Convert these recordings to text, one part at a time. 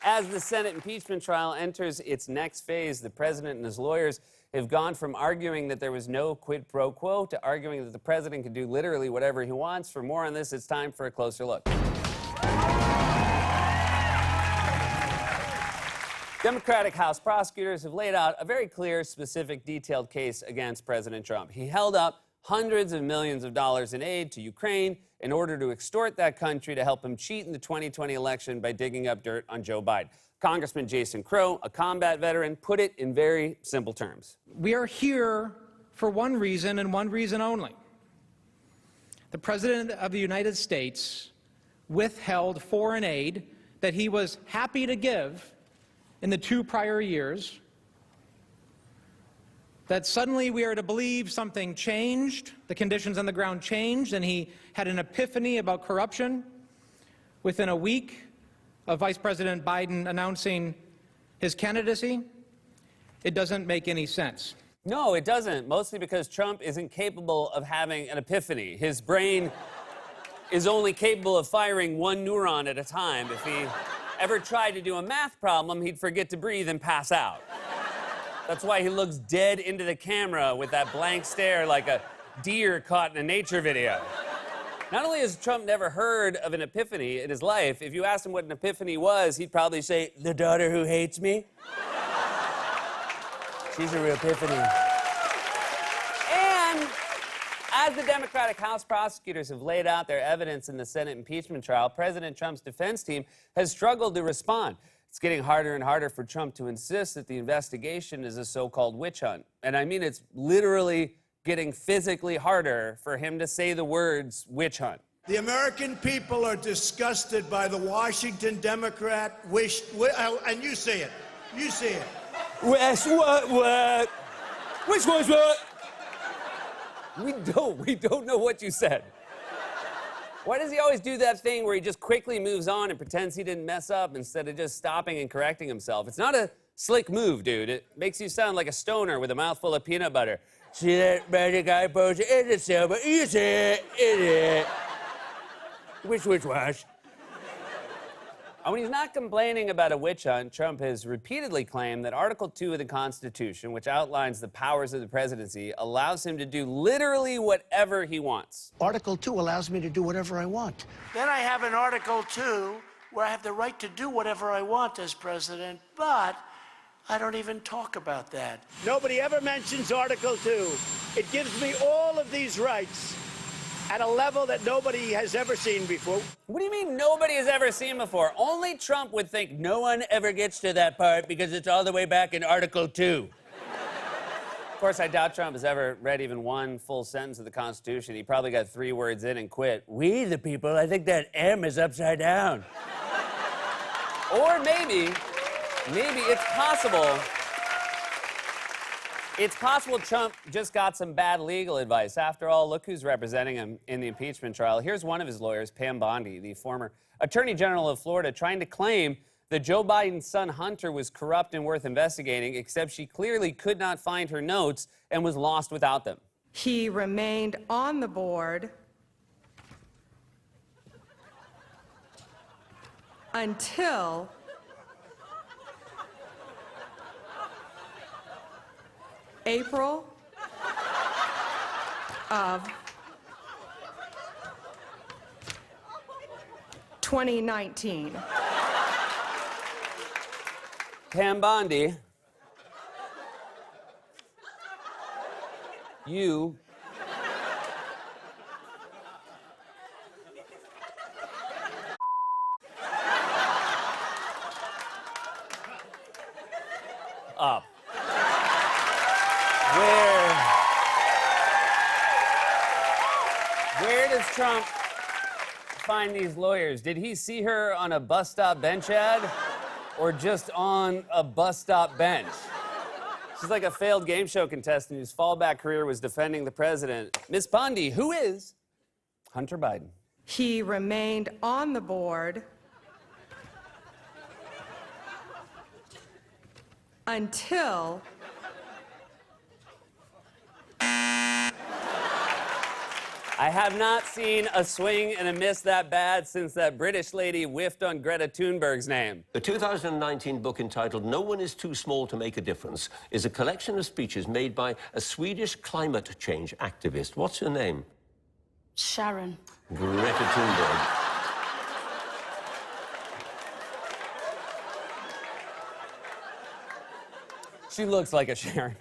As the Senate impeachment trial enters its next phase, the president and his lawyers have gone from arguing that there was no quid pro quo to arguing that the president can do literally whatever he wants. For more on this, it's time for a closer look. Democratic House prosecutors have laid out a very clear, specific, detailed case against President Trump. He held up hundreds of millions of dollars in aid to Ukraine in order to extort that country to help him cheat in the 2020 election by digging up dirt on Joe Biden. Congressman Jason Crow, a combat veteran, put it in very simple terms. We are here for one reason and one reason only. The President of the United States withheld foreign aid that he was happy to give in the 2 prior years, that suddenly we are to believe something changed, the conditions on the ground changed, and he had an epiphany about corruption within a week of Vice President Biden announcing his candidacy. It doesn't make any sense. No, it doesn't, mostly because Trump isn't capable of having an epiphany. His brain is only capable of firing one neuron at a time. If he ever tried to do a math problem, he'd forget to breathe and pass out. That's why he looks dead into the camera with that blank stare like a deer caught in a nature video. Not only has Trump never heard of an epiphany in his life, if you asked him what an epiphany was, he'd probably say, "The daughter who hates me." She's a real epiphany. And as the Democratic House prosecutors have laid out their evidence in the Senate impeachment trial, President Trump's defense team has struggled to respond. It's getting harder and harder for Trump to insist that the investigation is a so-called witch hunt. And I mean, it's literally getting physically harder for him to say the words witch hunt. The American people are disgusted by the Washington Democrat and you see it. You see it. What? Which one's what? We don't know what you said. Why does he always do that thing where he just quickly moves on and pretends he didn't mess up instead of just stopping and correcting himself? It's not a slick move, dude. It makes you sound like a stoner with a mouthful of peanut butter. See that magic eye potion? It's a silver. Easy. Idiot. Which wash? And when he's not complaining about a witch hunt, Trump has repeatedly claimed that Article 2 of the Constitution, which outlines the powers of the presidency, allows him to do literally whatever he wants. Article 2 allows me to do whatever I want. Then I have an Article 2 where I have the right to do whatever I want as president, but I don't even talk about that. Nobody ever mentions Article 2. It gives me all of these rights at a level that nobody has ever seen before. What do you mean nobody has ever seen before? Only Trump would think no one ever gets to that part because it's all the way back in Article 2. Of course, I doubt Trump has ever read even one full sentence of the Constitution. He probably got 3 words in and quit. We, the people, I think that M is upside down. Or maybe it's possible. It's possible Trump just got some bad legal advice. After all, look who's representing him in the impeachment trial. Here's one of his lawyers, Pam Bondi, the former Attorney General of Florida, trying to claim that Joe Biden's son Hunter was corrupt and worth investigating, except she clearly could not find her notes and was lost without them. He remained on the board until April of 2019. Pam Bondi, you up. Where does Trump find these lawyers? Did he see her on a bus stop bench ad or just on a bus stop bench? She's like a failed game show contestant whose fallback career was defending the president. Miss Bondi, who is Hunter Biden? He remained on the board until I have not seen a swing and a miss that bad since that British lady whiffed on Greta Thunberg's name. The 2019 book entitled No One Is Too Small to Make a Difference is a collection of speeches made by a Swedish climate change activist. What's her name? Sharon. Greta Thunberg. She looks like a Sharon.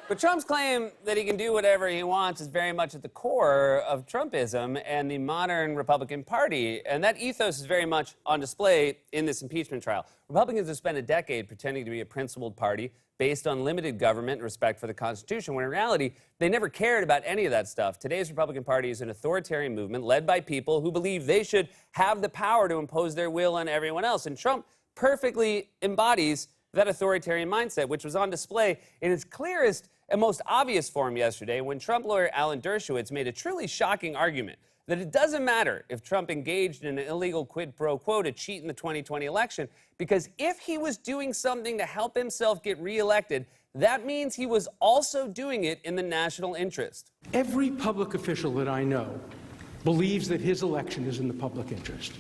But Trump's claim that he can do whatever he wants is very much at the core of Trumpism and the modern Republican Party. And that ethos is very much on display in this impeachment trial. Republicans have spent a decade pretending to be a principled party based on limited government and respect for the Constitution, when in reality, they never cared about any of that stuff. Today's Republican Party is an authoritarian movement led by people who believe they should have the power to impose their will on everyone else. And Trump perfectly embodies that authoritarian mindset, which was on display in its clearest and most obvious form yesterday when Trump lawyer Alan Dershowitz made a truly shocking argument that it doesn't matter if Trump engaged in an illegal quid pro quo to cheat in the 2020 election, because if he was doing something to help himself get reelected, that means he was also doing it in the national interest. Every public official that I know believes that his election is in the public interest.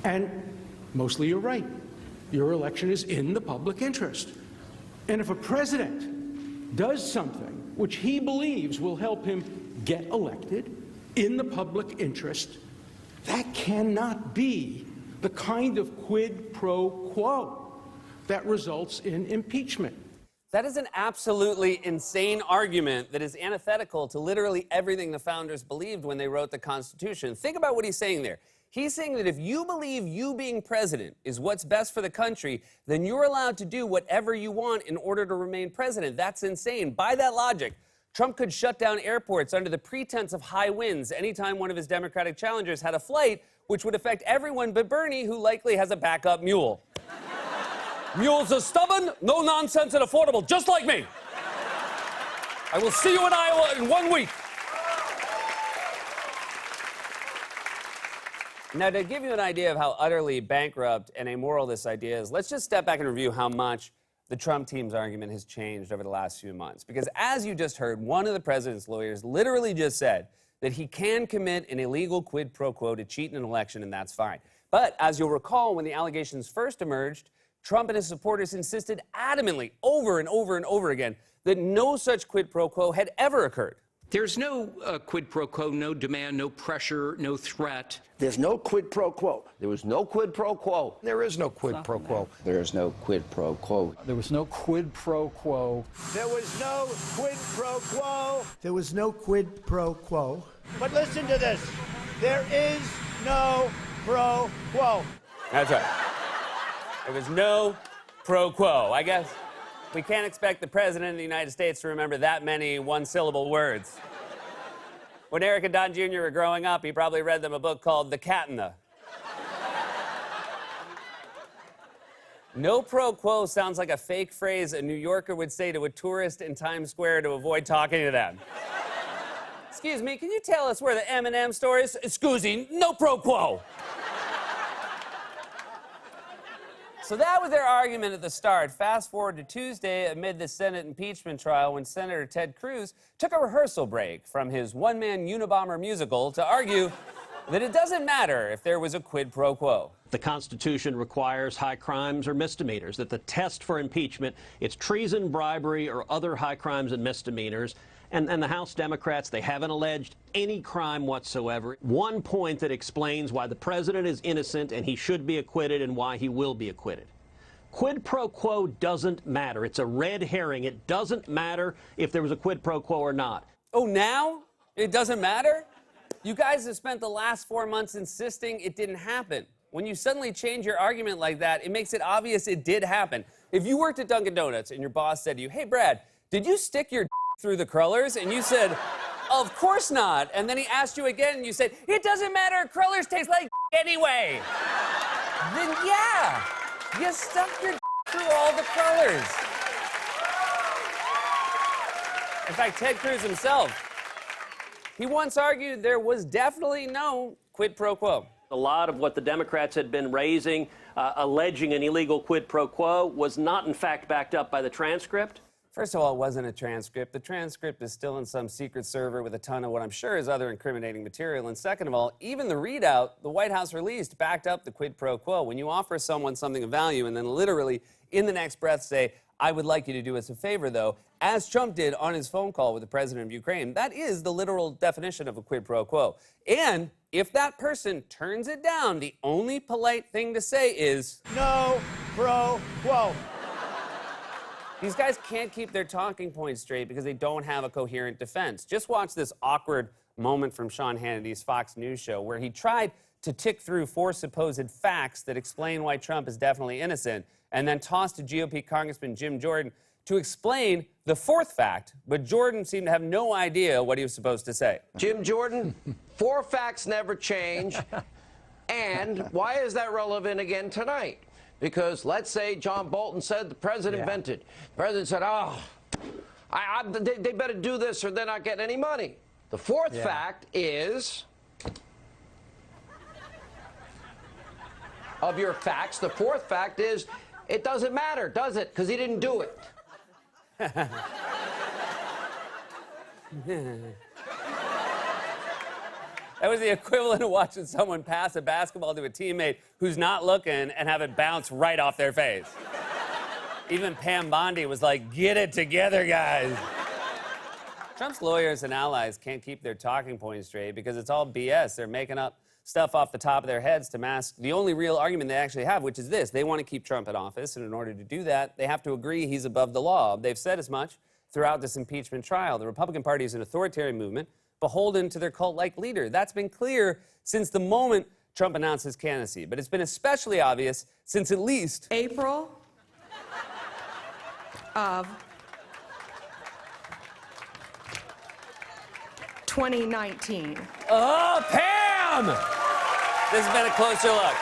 And mostly you're right. Your election is in the public interest. And if a president does something which he believes will help him get elected in the public interest, that cannot be the kind of quid pro quo that results in impeachment. That is an absolutely insane argument that is antithetical to literally everything the founders believed when they wrote the Constitution. Think about what he's saying there. He's saying that if you believe you being president is what's best for the country, then you're allowed to do whatever you want in order to remain president. That's insane. By that logic, Trump could shut down airports under the pretense of high winds anytime one of his Democratic challengers had a flight, which would affect everyone but Bernie, who likely has a backup mule. Mules are stubborn, no nonsense, and affordable, just like me. I will see you in Iowa in 1 week. Now, to give you an idea of how utterly bankrupt and amoral this idea is, let's just step back and review how much the Trump team's argument has changed over the last few months. Because as you just heard, one of the president's lawyers literally just said that he can commit an illegal quid pro quo to cheat in an election, and that's fine. But as you'll recall, when the allegations first emerged, Trump and his supporters insisted adamantly over and over and over again that no such quid pro quo had ever occurred. There's no quid pro quo, no demand, no pressure, no threat. There's no quid pro quo. There was no quid pro quo. There is no quid pro quo. There is no quid pro quo. There was no quid pro quo. There was no quid pro quo. There was no quid pro quo. But listen to this. There is no pro quo. That's right. There was no pro quo. I guess we can't expect the President of the United States to remember that many one-syllable words. When Eric and Don Jr. were growing up, he probably read them a book called The Cat in the... No pro quo sounds like a fake phrase a New Yorker would say to a tourist in Times Square to avoid talking to them. Excuse me, can you tell us where the M&M store is? Scusi, no pro quo. So that was their argument at the start. Fast forward to Tuesday amid the Senate impeachment trial when Senator Ted Cruz took a rehearsal break from his one-man Unabomber musical to argue that it doesn't matter if there was a quid pro quo. The Constitution requires high crimes or misdemeanors, that the test for impeachment, it's treason, bribery, or other high crimes and misdemeanors. And the House Democrats, they haven't alleged any crime whatsoever. One point that explains why the president is innocent and he should be acquitted and why he will be acquitted. Quid pro quo doesn't matter. It's a red herring. It doesn't matter if there was a quid pro quo or not. Oh, now? It doesn't matter? You guys have spent the last 4 months insisting it didn't happen. When you suddenly change your argument like that, it makes it obvious it did happen. If you worked at Dunkin' Donuts and your boss said to you, "Hey, Brad, did you stick your through the crullers?" And you said, "Of course not." And then he asked you again and you said, "It doesn't matter, crullers taste like anyway." Then yeah, you stuck your through all the crullers. In fact, Ted Cruz himself, he once argued there was definitely no quid pro quo. A lot of what the Democrats had been raising, alleging an illegal quid pro quo, was not in fact backed up by the transcript. First of all, it wasn't a transcript. The transcript is still in some secret server with a ton of what I'm sure is other incriminating material. And second of all, even the readout the White House released backed up the quid pro quo. When you offer someone something of value and then literally in the next breath say, I would like you to do us a favor, though, as Trump did on his phone call with the president of Ukraine, that is the literal definition of a quid pro quo. And if that person turns it down, the only polite thing to say is, No pro quo. these guys can't keep their talking points straight because they don't have a coherent defense. Just watch this awkward moment from Sean Hannity's Fox News show where he tried to tick through 4 supposed facts that explain why Trump is definitely innocent, and then tossed to GOP Congressman Jim Jordan to explain the 4th fact, but Jordan seemed to have no idea what he was supposed to say. Jim Jordan, 4 facts never change. And why is that relevant again tonight? Because let's say John Bolton said the president invented. The president said, oh, they better do this or they're not getting any money. The 4th fact is, of your facts, the 4th fact is, it doesn't matter, does it? Because he didn't do it. That was the equivalent of watching someone pass a basketball to a teammate who's not looking and have it bounce right off their face. Even Pam Bondi was like, get it together, guys. Trump's lawyers and allies can't keep their talking points straight because it's all BS. They're making up stuff off the top of their heads to mask the only real argument they actually have, which is this. They want to keep Trump in office, and in order to do that, they have to agree he's above the law. They've said as much throughout this impeachment trial. The Republican Party is an authoritarian movement beholden to their cult-like leader. That's been clear since the moment Trump announced his candidacy, but it's been especially obvious since at least April of 2019. Oh, Pam! This has been a closer look.